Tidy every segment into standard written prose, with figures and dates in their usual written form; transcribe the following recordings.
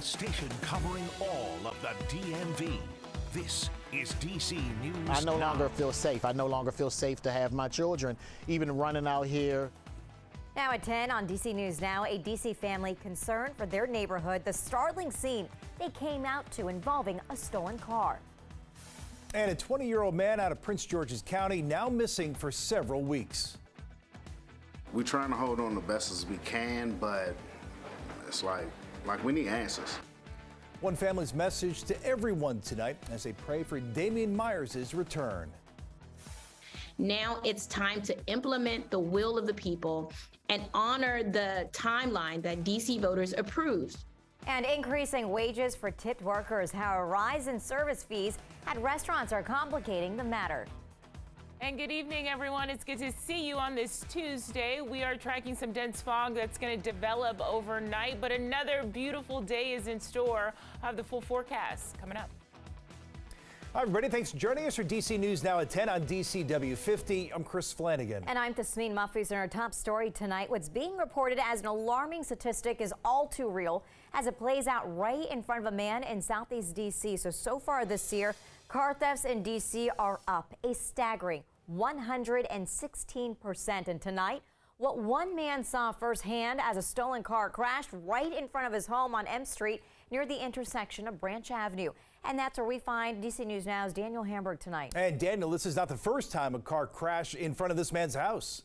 station covering all of the DMV. This is DC News I no Now. longer feel safe. I no longer feel safe to have my children even running out here. Now at 10 on DC News Now, a DC family concerned for their neighborhood, the startling scene they came out to involving a stolen car. And a 20-year-old man out of Prince George's County now missing for several weeks. We're trying to hold on the best as we can, but it's like we need answers. One family's message to everyone tonight as they pray for Damian Myers' return. Now it's time to implement the will of the people and honor the timeline that DC voters approved. And increasing wages for tipped workers, how a rise in service fees at restaurants are complicating the matter. And good evening, everyone. It's good to see you on this Tuesday. We are tracking some dense fog that's going to develop overnight, but another beautiful day is in store. I'll have the full forecast coming up. Hi, everybody. Thanks for joining us for DC News Now at 10 on DCW 50. I'm Chris Flanagan. And I'm Tasmeen Muffis, and our top story tonight. What's being reported as an alarming statistic is all too real as it plays out right in front of a man in Southeast DC. So far this year, car thefts in DC are up a staggering 116%. And tonight, what one man saw firsthand as a stolen car crashed right in front of his home on M Street near the intersection of Branch Avenue. And that's where we find DC News Now's Daniel Hamburg tonight. And Daniel, this is not the first time a car crashed in front of this man's house.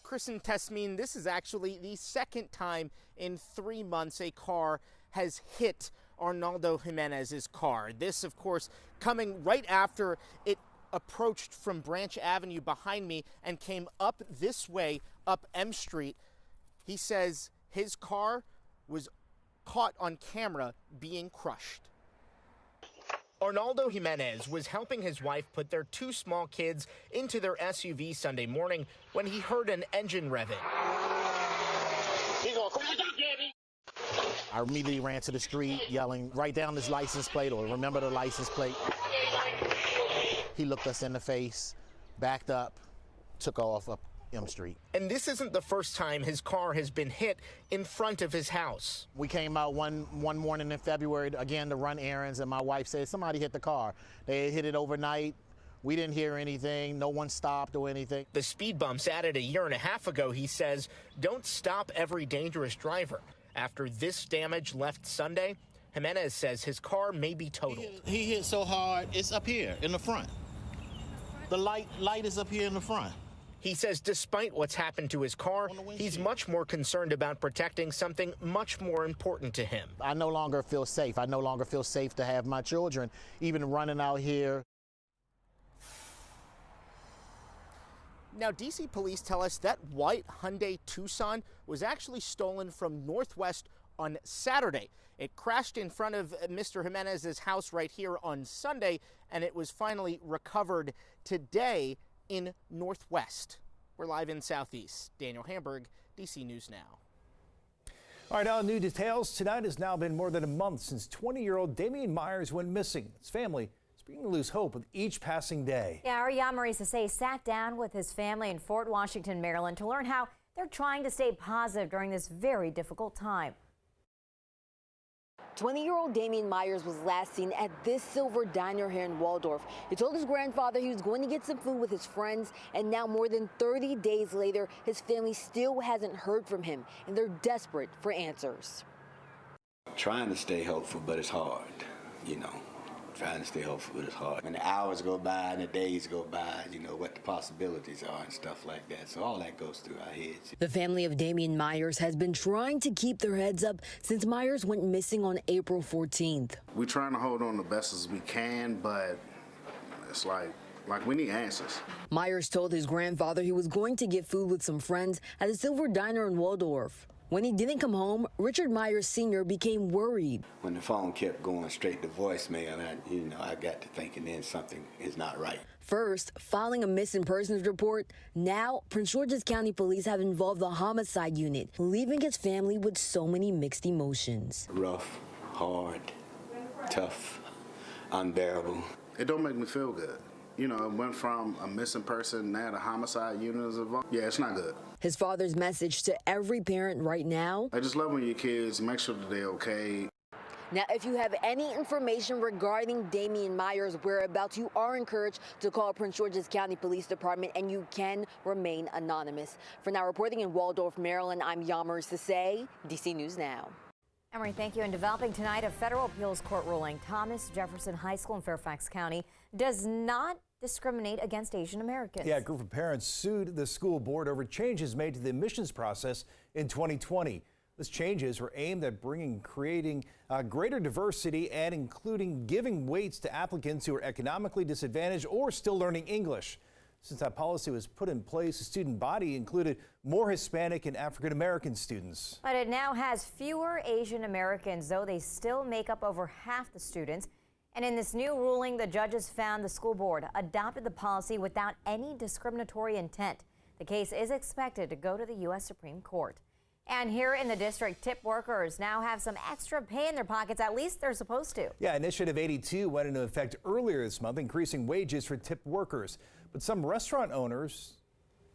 Chris and Tasmeen, this is actually the second time in 3 months a car has hit Arnaldo Jimenez's car. This, of course, coming right after it approached from Branch Avenue behind me and came up this way, up M Street. He says his car was caught on camera being crushed. Arnaldo Jimenez was helping his wife put their two small kids into their SUV Sunday morning when he heard an engine revving. I immediately ran to the street yelling, "Write down this license plate," or "Remember the license plate." He looked us in the face, backed up, took off up M Street. And this isn't the first time his car has been hit in front of his house. We came out one morning in February again to run errands, and my wife said somebody hit the car. They hit it overnight. We didn't hear anything. No one stopped or anything. The speed bumps added a year and a half ago, he says, don't stop every dangerous driver. After this damage left Sunday, Jimenez says his car may be totaled. He hit so hard, it's up here in the front. The light is up here in the front. He says despite what's happened to his car, he's much more concerned about protecting something much more important to him. I no longer feel safe. I no longer feel safe to have my children even running out here. Now, DC police tell us that white Hyundai Tucson was actually stolen from Northwest on Saturday. It crashed in front of Mr. Jimenez's house right here on Sunday, and it was finally recovered today in Northwest. We're live in Southeast. Daniel Hamburg, DC News Now. All right, now new details. Tonight has now been more than a month since 20-year-old Damian Myers went missing. His family is beginning to lose hope with each passing day. Yeah, our Marisa Say sat down with his family in Fort Washington, Maryland to learn how they're trying to stay positive during this very difficult time. 20-year-old Damian Myers was last seen at this Silver Diner here in Waldorf. He told his grandfather he was going to get some food with his friends, and now more than 30 days later, his family still hasn't heard from him, and they're desperate for answers. Trying to stay hopeful, but it's hard, you know. Trying to stay hopeful, but it's hard. When the hours go by and the days go by, you know, what the possibilities are and stuff like that. So all that goes through our heads. The family of Damian Myers has been trying to keep their heads up since Myers went missing on April 14th. We're trying to hold on the best as we can, but it's like we need answers. Myers told his grandfather he was going to get food with some friends at the Silver Diner in Waldorf. When he didn't come home, Richard Myers Sr. became worried. When the phone kept going straight to voicemail, I got to thinking then something is not right. First, filing a missing persons report. Now, Prince George's County Police have involved the homicide unit, leaving his family with so many mixed emotions. Rough, hard, tough, unbearable. It don't make me feel good. You know, it went from a missing person, now the homicide unit is involved. Yeah, it's not good. His father's message to every parent right now: I just love when your kids, make sure that they're okay. Now, if you have any information regarding Damian Myers' whereabouts, you are encouraged to call Prince George's County Police Department, and you can remain anonymous. For now, reporting in Waldorf, Maryland, I'm Yammer Sasay, DC News Now. Emery, thank you. And developing tonight, a federal appeals court ruling Thomas Jefferson High School in Fairfax County does not discriminate against Asian Americans. Yeah, a group of parents sued the school board over changes made to the admissions process in 2020. Those changes were aimed at creating greater diversity and including giving weights to applicants who are economically disadvantaged or still learning English. Since that policy was put in place, the student body included more Hispanic and African American students. But it now has fewer Asian Americans, though they still make up over half the students. And in this new ruling, the judges found the school board adopted the policy without any discriminatory intent. The case is expected to go to the U.S. Supreme Court. And here in the district, tip workers now have some extra pay in their pockets. At least they're supposed to. Yeah, Initiative 82 went into effect earlier this month, increasing wages for tip workers. But some restaurant owners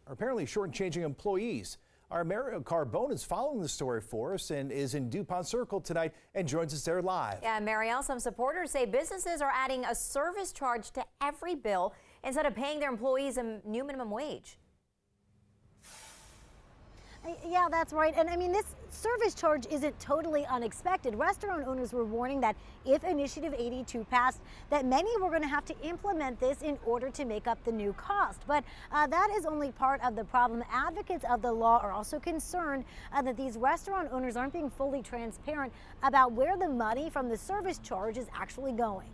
are apparently shortchanging employees. Our Mariel Carbone is following the story for us and is in DuPont Circle tonight and joins us there live. Yeah, Mariel, some supporters say businesses are adding a service charge to every bill instead of paying their employees a new minimum wage. Yeah, that's right. And I mean, this service charge isn't totally unexpected. Restaurant owners were warning that if Initiative 82 passed, that many were going to have to implement this in order to make up the new cost. But that is only part of the problem. Advocates of the law are also concerned that these restaurant owners aren't being fully transparent about where the money from the service charge is actually going.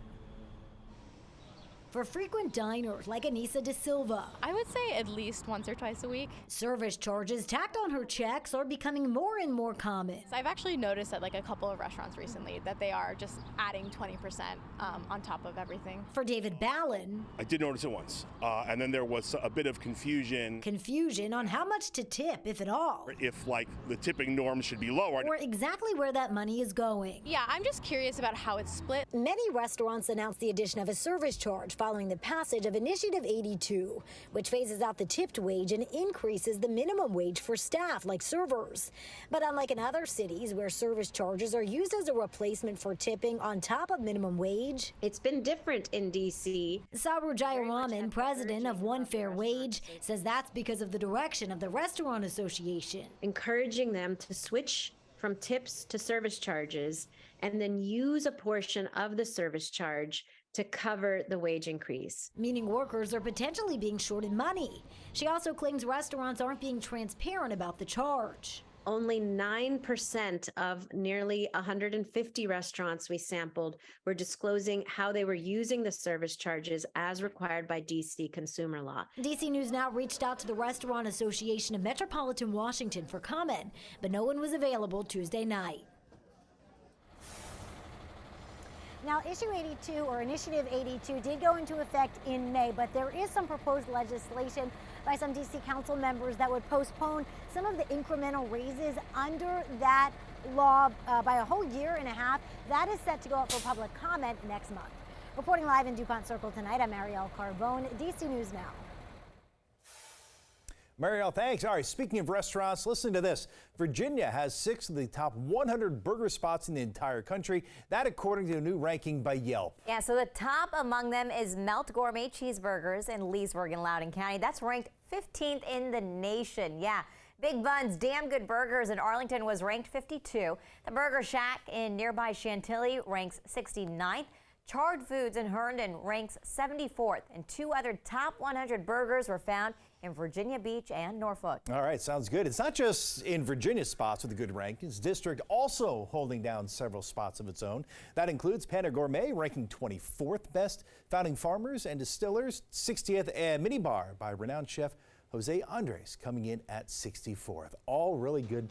For frequent diners like Anissa De Silva, I would say at least once or twice a week. Service charges tacked on her checks are becoming more and more common. So I've actually noticed at like a couple of restaurants recently that they are just adding 20% on top of everything. For David Ballin, I did notice it once, and then there was a bit of confusion. Confusion on how much to tip, if at all. If like the tipping norms should be lower. Or exactly where that money is going. Yeah, I'm just curious about how it's split. Many restaurants announced the addition of a service charge following the passage of Initiative 82, which phases out the tipped wage and increases the minimum wage for staff like servers. But unlike in other cities where service charges are used as a replacement for tipping on top of minimum wage, it's been different in D.C. Saru Jayaraman, president of One Fair Wage, says that's because of the direction of the Restaurant Association. Encouraging them to switch from tips to service charges and then use a portion of the service charge to cover the wage increase. Meaning workers are potentially being shorted money. She also claims restaurants aren't being transparent about the charge. Only 9% of nearly 150 restaurants we sampled were disclosing how they were using the service charges as required by DC consumer law. DC News Now reached out to the Restaurant Association of Metropolitan Washington for comment, but no one was available Tuesday night. Now, Issue 82, or Initiative 82, did go into effect in May, but there is some proposed legislation by some D.C. council members that would postpone some of the incremental raises under that law by a whole year and a half. That is set to go up for public comment next month. Reporting live in DuPont Circle tonight, I'm Mariel Carbone, DC News Now. Mariel, thanks. All right, speaking of restaurants, listen to this. Virginia has 6 of the top 100 burger spots in the entire country. That according to a new ranking by Yelp. Yeah, so the top among them is Melt Gourmet Cheeseburgers in Leesburg in Loudoun County. That's ranked 15th in the nation. Yeah. Big Bun's Damn Good Burgers in Arlington was ranked 52. The Burger Shack in nearby Chantilly ranks 69th. Charred Foods in Herndon ranks 74th. And 2 other top 100 burgers were found in Virginia Beach and Norfolk. All right, sounds good. It's not just in Virginia spots with a good rank. Its district also holding down several spots of its own. That includes Panda Gourmet ranking 24th best, Founding Farmers and Distillers 60th, and Mini Bar by renowned chef Jose Andres coming in at 64th. All really good.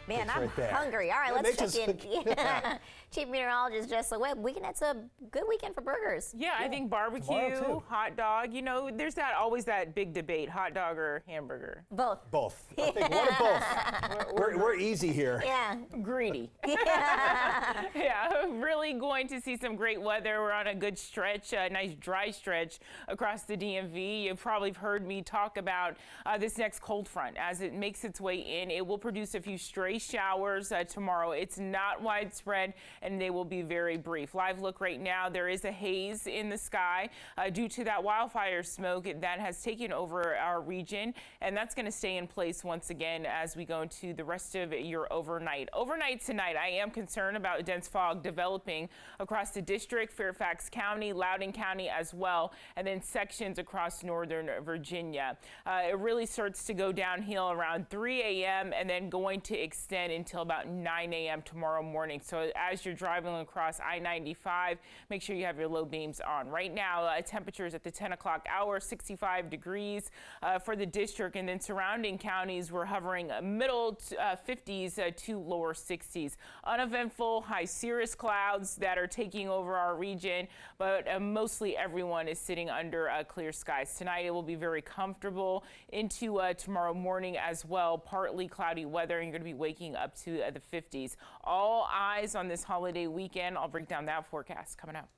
Man, It's I'm right there. hungry. All right, That let's makes check us- in. Chief Meteorologist Jessica Webb. That's a good weekend for burgers. Yeah, I think barbecue, tomorrow, too. hot dog. You know, there's always that big debate: hot dog or hamburger. Both. Both. I think one of both. We're easy here. Yeah. Greedy. Yeah. Yeah, really going to see some great weather. We're on a good stretch, a nice dry stretch across the DMV. You've probably heard me talk about this next cold front. As it makes its way in, it will produce a few stray showers tomorrow. It's not widespread, and they will be very brief. Live look right now, there is a haze in the sky due to that wildfire smoke that has taken over our region, and that's going to stay in place once again as we go into the rest of your overnight. Overnight tonight, I am concerned about dense fog developing across the district, Fairfax County, Loudoun County as well, and then sections across northern Virginia. It really starts to go downhill around 3 a.m. and then going to extend until about 9 a.m. tomorrow morning. So as you're driving across I-95, make sure you have your low beams on. Right now, temperatures at the 10 o'clock hour, 65 degrees for the district, and then surrounding counties, we're hovering middle 50s to lower 60s. Uneventful, high cirrus clouds that are taking over our region, but mostly everyone is sitting under clear skies. Tonight, it will be very comfortable into tomorrow morning as well. Partly cloudy weather, and you're going to be waking up to the 50s. All eyes on this holiday weekend. I'll break down that forecast coming up.